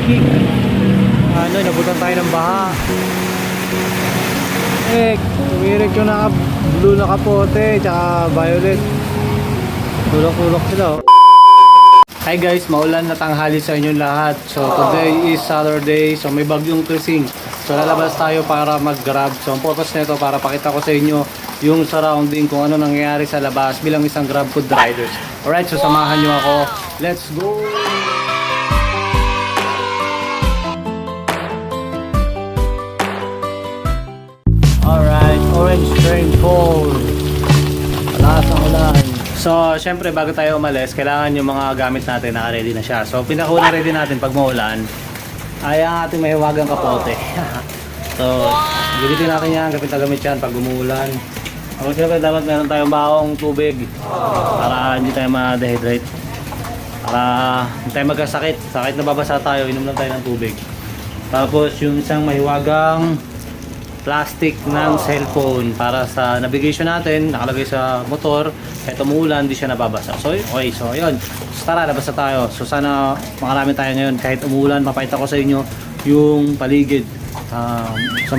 Taguig. Nabutan tayo ng baha. Tumirik yung blue na kapote tsaka violet. Tulok-tulok sila oh. Hi guys, maulan na tanghali sa inyong lahat. So today is Saturday, so may bagyong Krising. So lalabas tayo para mag-grab. So ang purpose nito para pakita ko sa inyo yung surrounding kung ano nangyayari sa labas bilang isang grab food riders. Alright, so samahan nyo ako. Let's go! Alright, orange rainfall. Alas ang ulan. So, syempre bago tayo umalis, kailangan yung mga gamit natin naka-ready na siya. So, pinakuna ready natin pag maulan ay ang ating mahiwagang kapote. So, gilitin natin yan, kapit na gamit yan pag umuulan. O, syempre dapat meron tayong baong tubig para hindi tayo ma-dehydrate. Para hindi tayo magkasakit. Sakit na babasa tayo, inom lang tayo ng tubig. Tapos, yung isang mahiwagang plastic ng cellphone para sa navigation natin, nakalagay sa motor, kahit umuulan, hindi siya nababasa. So, okay, so ayun. So, tara, labas na tayo. So, sana makarami tayo ngayon. Kahit umuulan, mapakita ko sa inyo yung paligid sa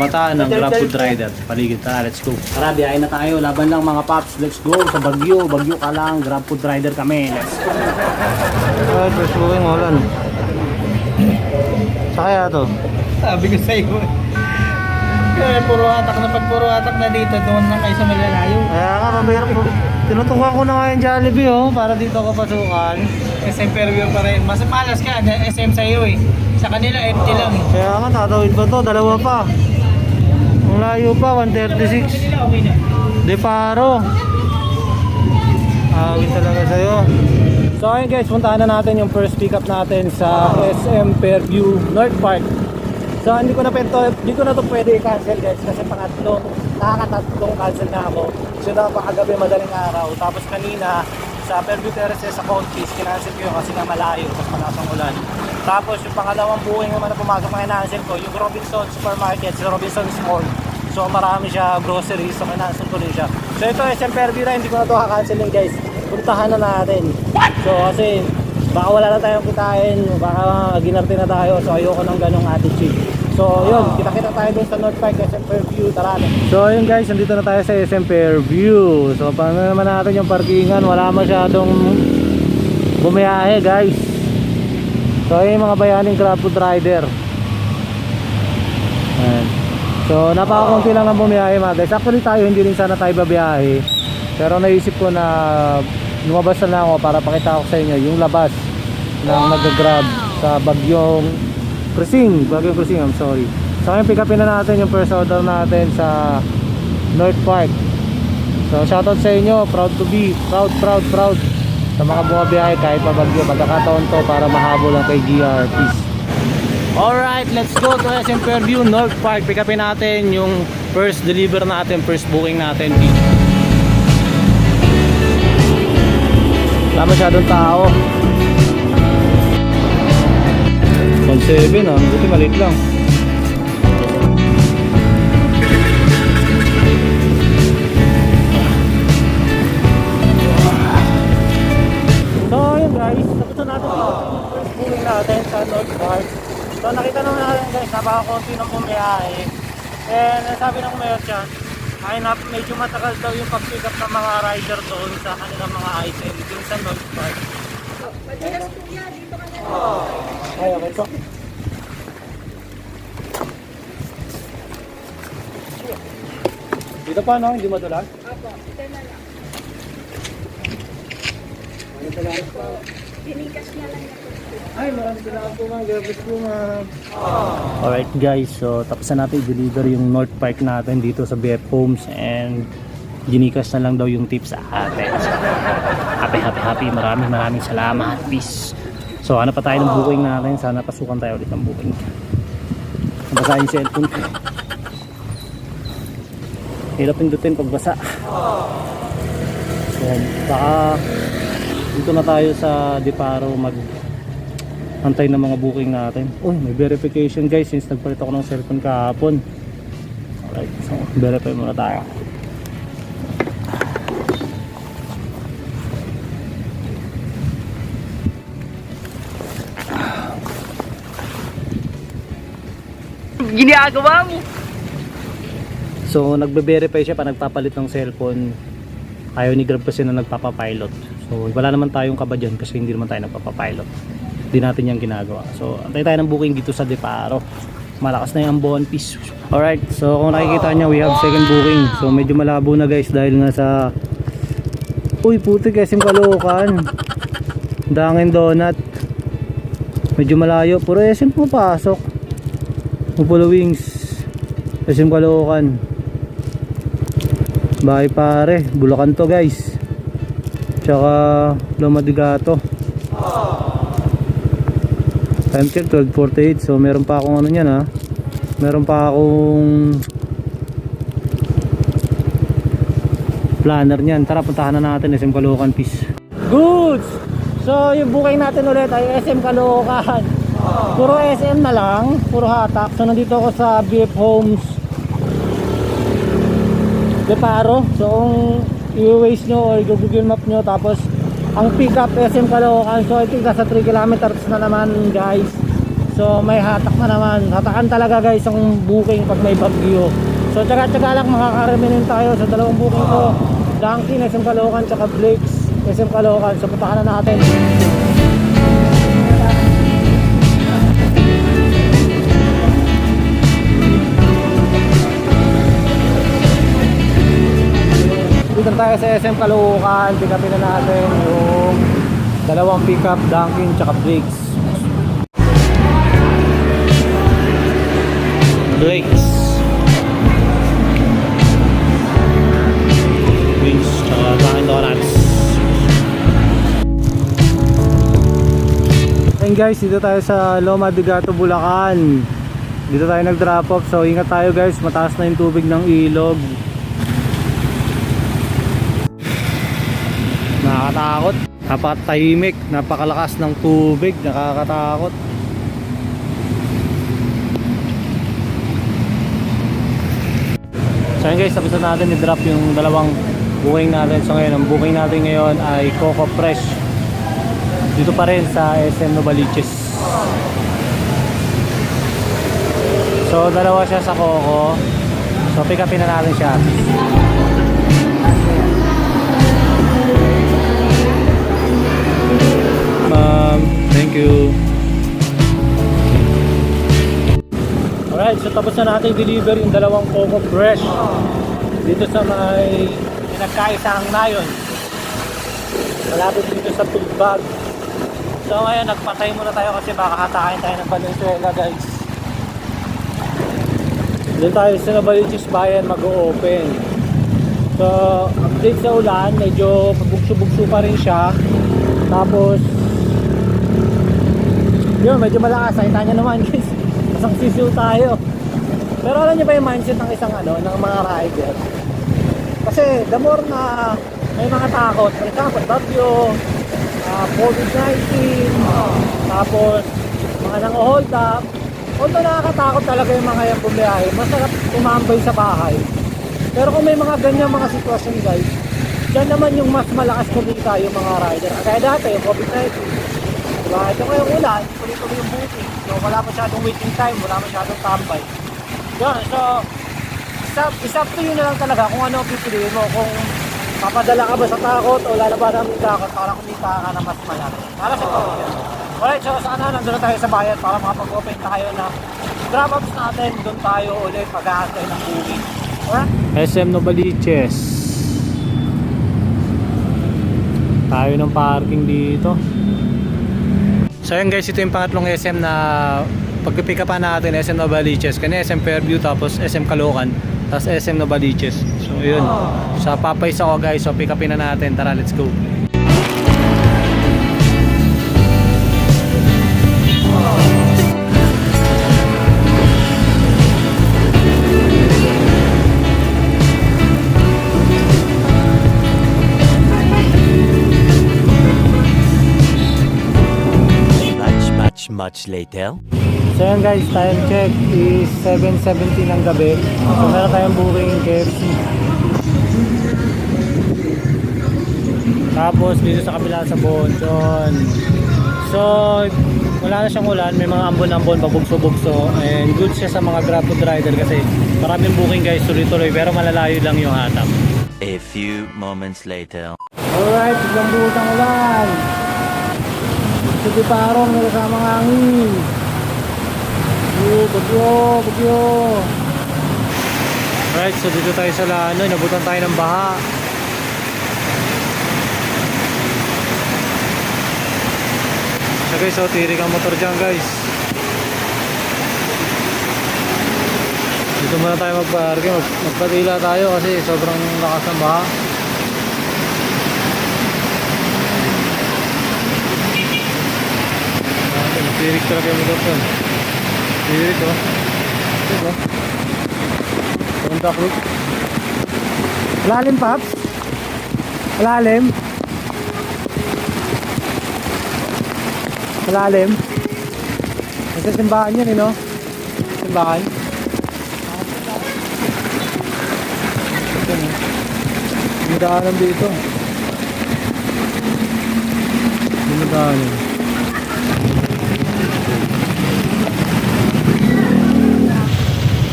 mata ng grab food rider. Paligid, tara, let's go. Tara, biyahin na tayo. Laban lang mga paps. Let's go sa Bagyo. Bagyo ka lang, grab food rider kami. Let's go. Alright, let's go yung ulan. Sa kaya to? Sabi ko sa iyo. Puro atak na, pag puro atak na dito, doon na kayo sa malalayo. Kaya nga, mabihirap po. Tinutukan ko na nga yung Jollibee oh, para dito ko pasukan. SM Fairview pa rin. Mas malas ka, SM sa iyo eh. Sa kanila, empty lang eh. Kaya nga, tatawid pa to, dalawa pa. Ang layo pa, 136. Kanila okay na. De Paro. Awit talaga sa'yo. So ayun guys, puntahan na natin yung first pick up natin sa SM Fairview North Park. So hindi ko na to pwede i-cancel guys kasi nakakatatlong cancel na ako. So napakagabi madaling araw. Tapos kanina sa Fairview Terraces sa Conchis, kinancel ko yun kasi nga malayo, tapos malasang ulan. Tapos yung pangalawang buhay naman na pumasok na kinancel ko, yung Robinson Supermarket, si Robinson's Mall. So marami siya groceries, so kinancel ko rin siya. So ito SM Fairview na, hindi ko na to kakancelin guys. Puntahan na natin. So kasi baka wala na tayong kitain, baka ginarte na tayo, so ayoko ng ganong attitude. So yun, kita-kita tayo dun sa North Park, SM Fairview, tara na. So yun guys, nandito na tayo sa SM Fairview. So paano naman natin yung parkingan, wala masyadong bumiyahe guys. So yun yung mga bayaning grab food rider. Ayan. So napakakunti lang ang bumiyahe mga guys. Actually tayo hindi rin sana tayo babiyahe, pero naisip ko na lumabas na ako para pakita ko sa inyo yung labas ng nag-grab sa Bagyong Krising, I'm sorry. So ngayon pick upin na natin yung first order natin sa North Park. So shoutout sa inyo, proud sa mga bumabiyahe kahit pabagyo. Pagkakataon to para mahabol lang kay GR, peace. Alright, let's go to SM Fairview North Park. Pick upin natin yung first deliver natin, first booking natin. Wala masyadong tao. 1.7 ah, buti maliit lang. So yun guys, tapos na natin yung first booking natin sa North Park. So nakita naman natin guys, napakakunti ng bumiyahe. And sabi ng mayor siya, ay medyo matagal daw yung pag-pick up ng mga rider doon sa kanilang mga item dun sa North Park. Madalas po yan, dito ka na. Ay, okay po. Dito pa no, hindi madulas? Opo, ito na lang. Maraming po. Pinikas na lang yan. Ay, maraming salamat po ma'am. Grabe po ma'am. Alright guys, so tapos na natin i-deliver yung North Park natin dito sa BF Homes and ginikas na lang daw yung tips sa atin. So, happy. Maraming salamat. Peace. So ano pa tayo ng booking natin? Sana pasukan tayo ulit ng booking. Nabasahin yung cellphone. Hirap pindutin pagbasa. So baka dito na tayo sa De Paro antay ng mga booking natin. Uy, may verification guys since nagpalit ako ng cellphone kahapon. Alright, so verify muna tayo. ginagawa mo? So nagbe-verify siya pa nagpapalit ng cellphone. Ayaw ni Grab kasi na nagpapapilot. So wala naman tayong kaba dyan kasi hindi naman tayo nagpapapilot. Hindi natin yung ginagawa. So antay tayo ng booking dito sa Deparo. Malakas na yung Buon Peace. Alright, so kung nakikita nyo, we have second booking. So medyo malabo na guys dahil nga sa uy putik, SM Caloocan, Dunkin Donut. Medyo malayo, puro SM pumapasok. Buffalo Wings, SM Caloocan, Bahay Pare, Bulacan to guys, tsaka Loma de Gato. Time check 12:48. So meron pa akong ano niyan ha. Meron pa akong planner niyan. Tara puntahan na natin SM Caloocan Peace. Goods! So yung booking natin ulit ay SM Caloocan. Puro SM na lang, puro hatak. So nandito ako sa BF Homes Deparo. So kung i-waste nyo or i-google map nyo, tapos ang pick up SM Caloocan, so I think nasa 3 kilometers na naman guys. So may hatak na naman. Hatakan talaga guys ang booking pag may bagyo. So tsaga-tsaga lang makakareminin tayo sa dalawang booking ko. Dunkin SM Caloocan tsaka Blake's SM Caloocan. So puntahan na natin. Dito tayo sa SM Caloocan, pick upin na natin yung dalawang pick up, Dunkin tsaka Blake's. Blake's Wings tsaka Dunkin Donuts. And guys, dito tayo sa Loma de Gato, Bulacan. Dito tayo nag drop off, so ingat tayo guys, mataas na yung tubig ng ilog. Nakakatakot, napakatahimik, napakalakas ng tubig, nakakatakot. So yun guys, tapos na natin i-drop yung dalawang booking natin. So ngayon, ang booking natin ngayon ay Coco Fresh. Dito pa rin sa SM Novaliches. So dalawa siya sa Coco. So pick upin na natin siya. Thank you. Alright, so tapos na natin deliver yung dalawang Coco Fresh dito sa may pinagkaisang nayon, malapit dito sa Tugbag. So ngayon nagpatay muna tayo kasi baka hatakin tayo ng Valenzuela guys. Doon tayo sa Novaliches Bayan mag-o-open. So update sa ulan, medyo pabugso-bugso pa rin siya. Tapos yun, medyo malakas. Nakita nyo naman guys, masang sisiw tayo. Pero alam nyo ba yung mindset ng isang ng mga rider? Kasi the more na may mga takot, for example bagyo, COVID-19, tapos mga nang-hold up, although nakakatakot talaga yung mga yung bumiyahe, masarap tumambay sa bahay. Pero kung may mga ganyan mga sitwasyon guys, dyan naman yung mas malakas kumita yung mga rider. Kaya dati yung COVID-19, diba? Ito ngayong ulan, tuloy-tuloy yung booking. So wala masyadong waiting time, wala masyadong tambay. Yun, so it's up to you na lang talaga kung ano ang pipiliin mo. Kung papadala ka ba sa takot o lalabanan mo yung takot para kumita ka na mas malaki. Para sa to. Alright, so sana nandun na tayo sa bayan para makapag-open tayo na drop-ups natin. Doon tayo ulit pag-aantay ng booking. Alright? SM Novaliches. Tayo ng parking dito. So yun guys, ito yung pangatlong SM na pagpipick upan natin, SM Novaliches. Kanya SM Fairview, tapos SM Caloocan, tapos SM Novaliches. So yun, sa Papays ako guys, so pick upin na natin. Tara, let's go. Much later. So yan guys, time check is 7:17 ng gabi. So meron tayong booking KFC. Tapos dito sa kabila sa Bonchon, So, wala na siyang ulan, may mga ambon-ambon, pabugso-bugso, and good siya sa mga grab food rider kasi maraming booking guys, tuloy-tuloy, pero malalayo lang yung hatap. A few moments later. Alright, biglang butang ulan. Sige parong, nakasama ng hangin. Bagyo. Alright, so dito tayo sa Lanoy, nabutan tayo ng baha. So guys, so tirik ang motor dyan guys. Dito muna tayo magparke, magpatila tayo kasi sobrang lakas ng baha. Tirik talaga yung motor dyan. Tirik oh. Tirik oh. Punta creek. Lalim Paps? Lalim? Malalim. Kasi simbahan yun, no? Simbahan. May daanan dito. May daanan.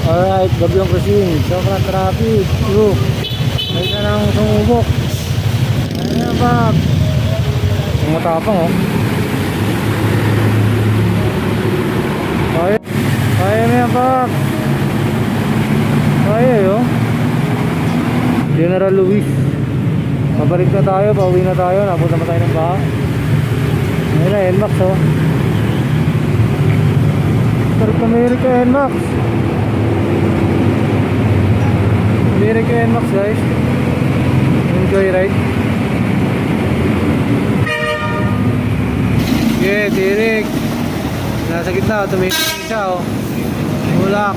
Alright, Bagyong Kusing. Sobrang traffic. May ka nang sumubok. Ayan na, Pap. Tumatapang, oh. Kaya mo yan, Pak. Kaya yun. General Luis. Pabalik na tayo, pauwi na tayo. Napunta pa tayo ng baha. Ayun na, NMAX oh. Start America NMAX. America NMAX guys. Enjoy ride. Yeah, tirik. Nasa gitna, tumingin siya oh. Mulak.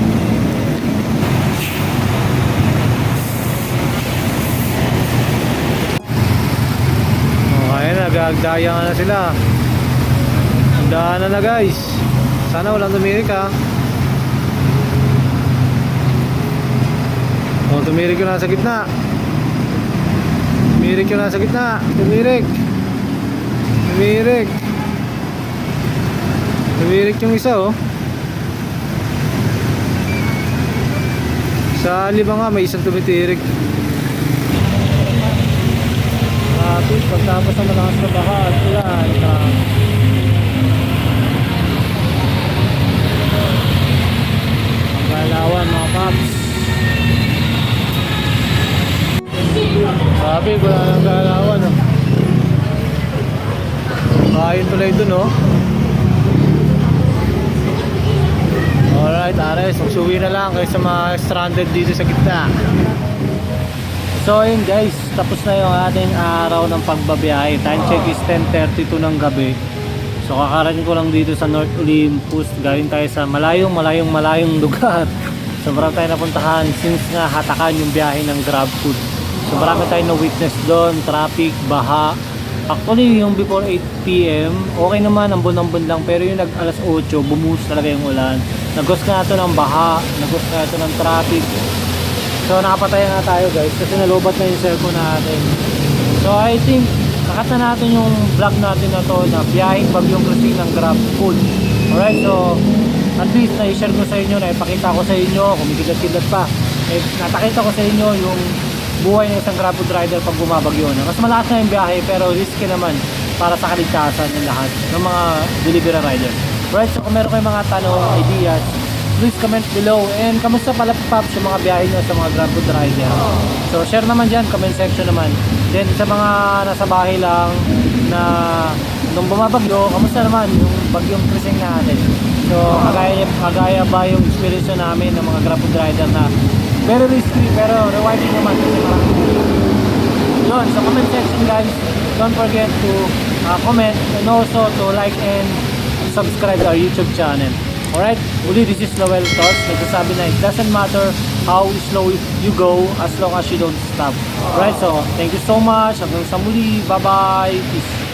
Okay na, gagdaya na sila. Handaan na guys. Sana walang tumirik ha. Oh, tumirik yung nasa gitna. Tumirik yung nasa gitna. Tumirik. Tumirik yung isa oh. Sa lima nga may isang tumitirik. Traffic pagtapos ng malakas na baha at ulan. Galawan mga paps. Traffic wala nang galawan oh. Kain tuloy dun oh. Alright, Ares, magsuwi na lang kayo sa mga stranded dito sa gitna. So yun guys, tapos na yung ating araw ng pagbabiyahe. Time check is 10:32 ng gabi. So kakarating ko lang dito sa North Olympus. Galing tayo sa malayong lugar. So marami tayo napuntahan since nga hatakan yung biyahe ng Grab Food. So marami tayo na-witness doon, traffic, baha. Actually yung before 8 PM okay naman, ambon-ambon lang. Pero yung nag alas 8 bumuhos talaga yung ulan. Nagos nga ito ng baha, nagos nga ito ng traffic. So nakapatay na tayo guys kasi nalobat na yung cellphone natin. So I think nakat na natin yung vlog natin na to na biyaheng Bagyong Kusing ng Grab Food. Alright, so at least na-share ko sa inyo, naipakita ko sa inyo, kumikilat-kilat pa. Natakita ko sa inyo yung buhay ng isang Grab Food rider pag bumabagyo na. Mas malakas na yung biyahe pero risky naman para sa kaligtasan ng lahat ng mga delivery rider. Right, so kung meron kayong mga tanong, ideas, please comment below. And kamusta pala Paps yung mga biyahe nyo sa mga Grab Food rider? So share naman dyan, comment section naman. Then sa mga nasa bahay lang na nung bumabagyo, kamusta naman yung Bagyong Kusing natin? So kagaya ba yung experience namin ng mga Grab Food rider na very risky pero rewarding naman kasi marami yun. So comment section guys, don't forget to comment and also to like and subscribe to our YouTube channel. Alright, uli, this is Lowell Tots. Nagsasabi na it doesn't matter how slow you go as long as you don't stop. Alright, so thank you so much. Hanggang sa muli, bye bye, peace.